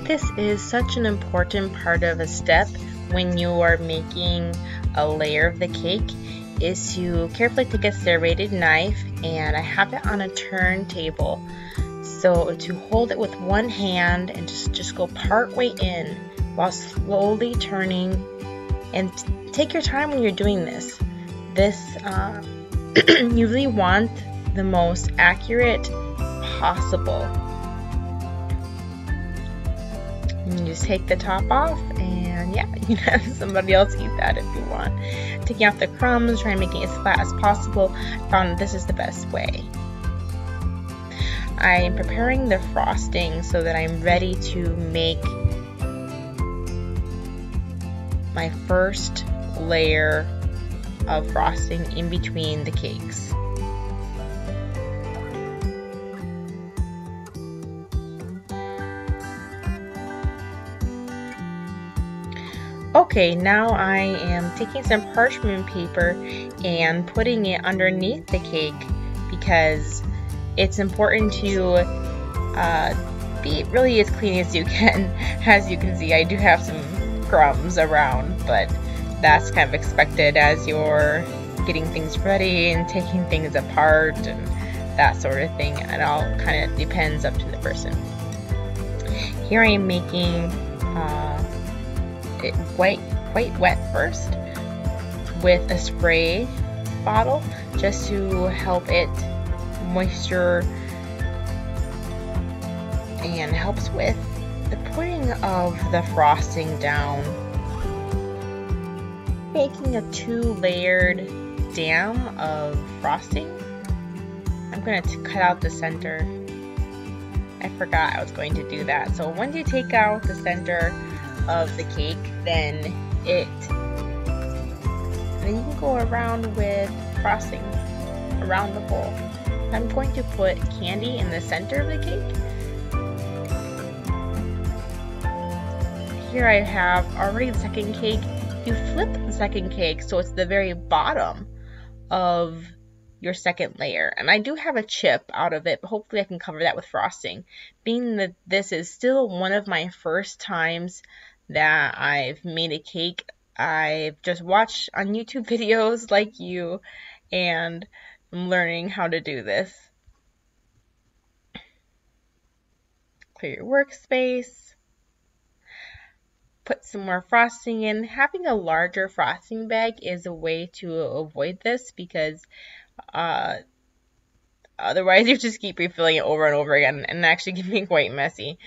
This is such an important part of a step when you are making a layer of the cake is to carefully take a serrated knife, and I have it on a turntable. So to hold it with one hand and just go part way in while slowly turning, and take your time when you're doing this. You really want the most accurate possible. You just take the top off, and yeah, you can have somebody else eat that if you want. Taking off the crumbs, trying to make it as flat as possible. I found this is the best way. I'm preparing the frosting so that I'm ready to make my first layer of frosting in between the cakes. Okay, now I am taking some parchment paper and putting it underneath the cake because it's important to be really as clean as you can. As you can see, I do have some crumbs around, but that's kind of expected as you're getting things ready and taking things apart and that sort of thing. It all kind of depends up to the person. Here I am making it quite wet first with a spray bottle just to help it moisture and helps with the putting of the frosting down. Making a 2-layered dam of frosting. I'm going to cut out the center. I forgot I was going to do that. So once you take out the center of the cake, then you can go around with frosting around the bowl. I'm going to put candy in the center of the cake. Here I have already the second cake. You flip the second cake so it's the very bottom of your second layer, and I do have a chip out of it, but hopefully I can cover that with frosting. Being that this is still one of my first times that I've made a cake, I've just watched on YouTube videos like you, and I'm learning how to do this. Clear your workspace. Put some more frosting in. Having a larger frosting bag is a way to avoid this because otherwise you just keep refilling it over and over again, and actually can be quite messy.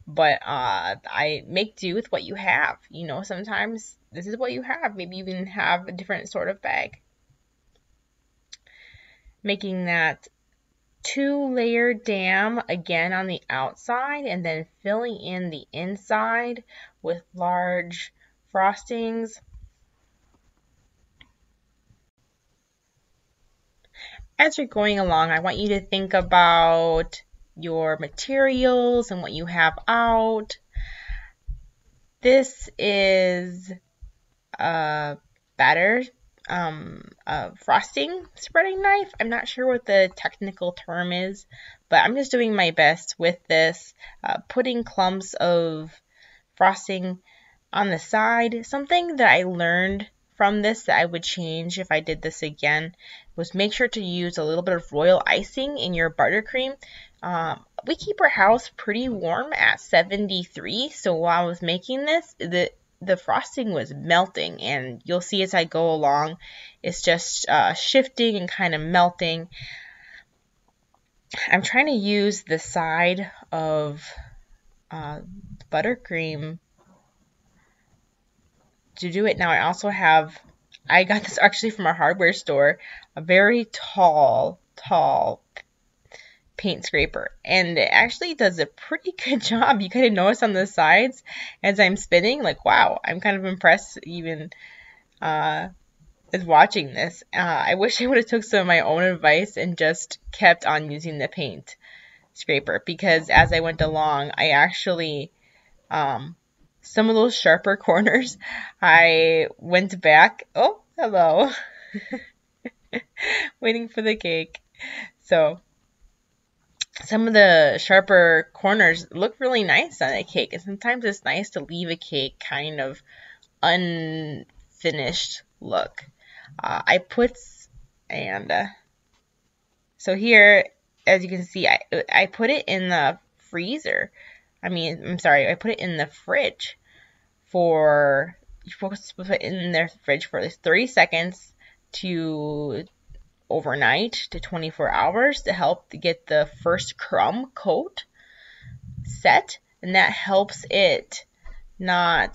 But I make do with what you have. You know, sometimes this is what you have. Maybe you can have a different sort of bag. Making that 2-layer dam again on the outside, and then filling in the inside with large frostings. As you're going along, I want you to think about your materials and what you have out. This is a batter frosting spreading knife. I'm not sure what the technical term is, but I'm just doing my best with this, putting clumps of frosting on the side. Something that I learned from this that I would change if I did this again was make sure to use a little bit of royal icing in your buttercream. We keep our house pretty warm at 73, so while I was making this, the frosting was melting, and you'll see as I go along, it's just shifting and kind of melting. I'm trying to use the side of buttercream to do it. Now I also have, I got this actually from a hardware store, a very tall paint scraper, and it actually does a pretty good job. You kind of notice on the sides as I'm spinning, like, wow, I'm kind of impressed even as watching this. I wish I would have took some of my own advice and just kept on using the paint scraper, because as I went along, I actually some of those sharper corners, I went back. Oh, hello. Waiting for the cake. So some of the sharper corners look really nice on a cake, and sometimes it's nice to leave a cake kind of unfinished look. So here, as you can see, I put it in the freezer. I put it in the fridge you're supposed to put it in the fridge for at least 30 seconds to overnight to 24 hours to help to get the first crumb coat set, and that helps it the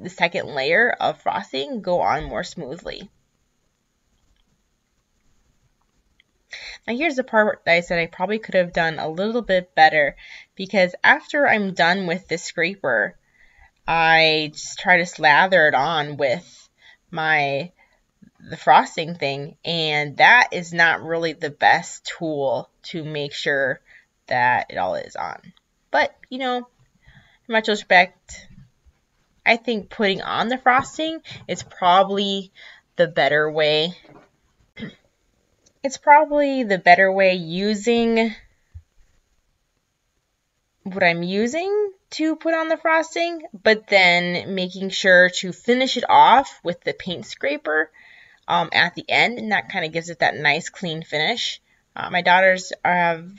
second layer of frosting go on more smoothly. Now here's the part that I said I probably could have done a little bit better, because after I'm done with the scraper, I just try to slather it on with the frosting thing, and that is not really the best tool to make sure that it all is on. But, in retrospect, I think putting on the frosting is probably the better way. It's probably the better way using what I'm using to put on the frosting, but then making sure to finish it off with the paint scraper at the end, and that kind of gives it that nice clean finish. My daughters have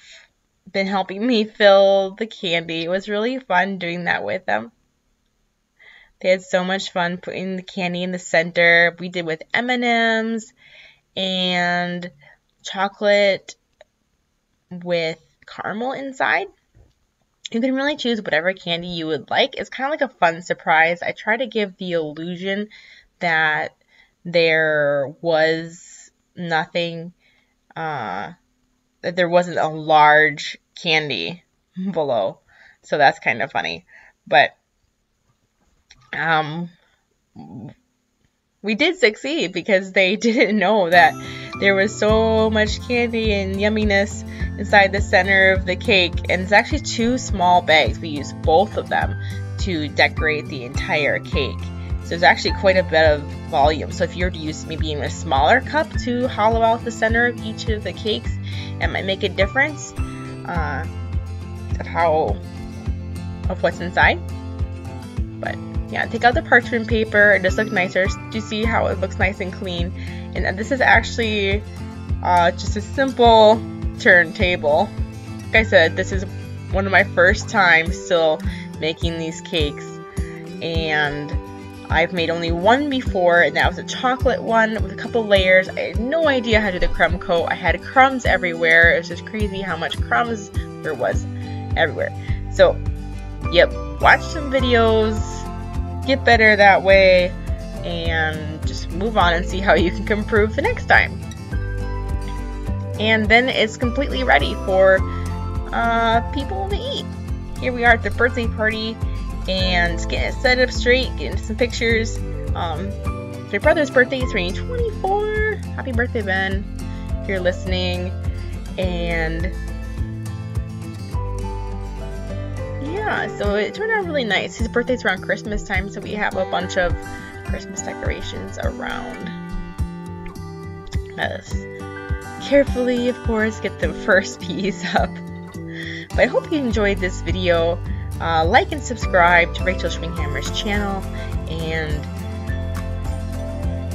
been helping me fill the candy. It was really fun doing that with them. They had so much fun putting the candy in the center. We did with M&Ms and chocolate with caramel inside. You can really choose whatever candy you would like. It's kind of like a fun surprise. I try to give the illusion that there was nothing, that there wasn't a large candy below. So that's kind of funny. But we did succeed because they didn't know that there was so much candy and yumminess inside the center of the cake. And it's actually 2 small bags. We used both of them to decorate the entire cake. So it's actually quite a bit of volume. So if you were to use maybe even a smaller cup to hollow out the center of each of the cakes, it might make a difference of what's inside. But yeah, take out the parchment paper. It does look nicer. Do you see how it looks nice and clean? And this is actually just a simple turntable. Like I said, this is one of my first times still making these cakes, and I've made only one before, and that was a chocolate one with a couple layers. I had no idea how to do the crumb coat. I had crumbs everywhere. It was just crazy how much crumbs there was everywhere. So, yep, watch some videos, get better that way, and just move on and see how you can improve the next time. And then it's completely ready for people to eat. Here we are at the birthday party, and getting it set up straight, getting some pictures. It's my brother's birthday. He's turning 24. Happy birthday, Ben, if you're listening. And yeah, so it turned out really nice. His birthday's around Christmas time, so we have a bunch of Christmas decorations around. Let's carefully, of course, get the first piece up. But I hope you enjoyed this video. Like and subscribe to Rachel Schwinghammer's channel, and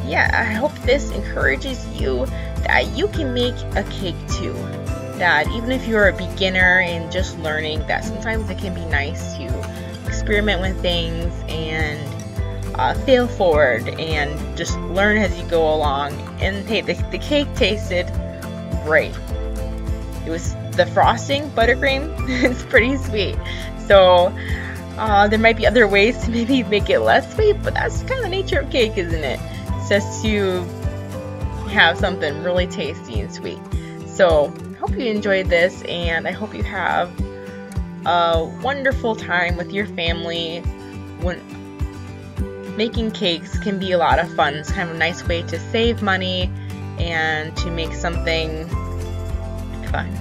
yeah, I hope this encourages you that you can make a cake too. That even if you're a beginner and just learning, that sometimes it can be nice to experiment with things and fail forward and just learn as you go along. And hey, the cake tasted great. It was the frosting, buttercream, it's pretty sweet. So there might be other ways to maybe make it less sweet, but that's kind of the nature of cake, isn't it? It's just to have something really tasty and sweet. So I hope you enjoyed this, and I hope you have a wonderful time with your family. When making cakes can be a lot of fun. It's kind of a nice way to save money and to make something fun.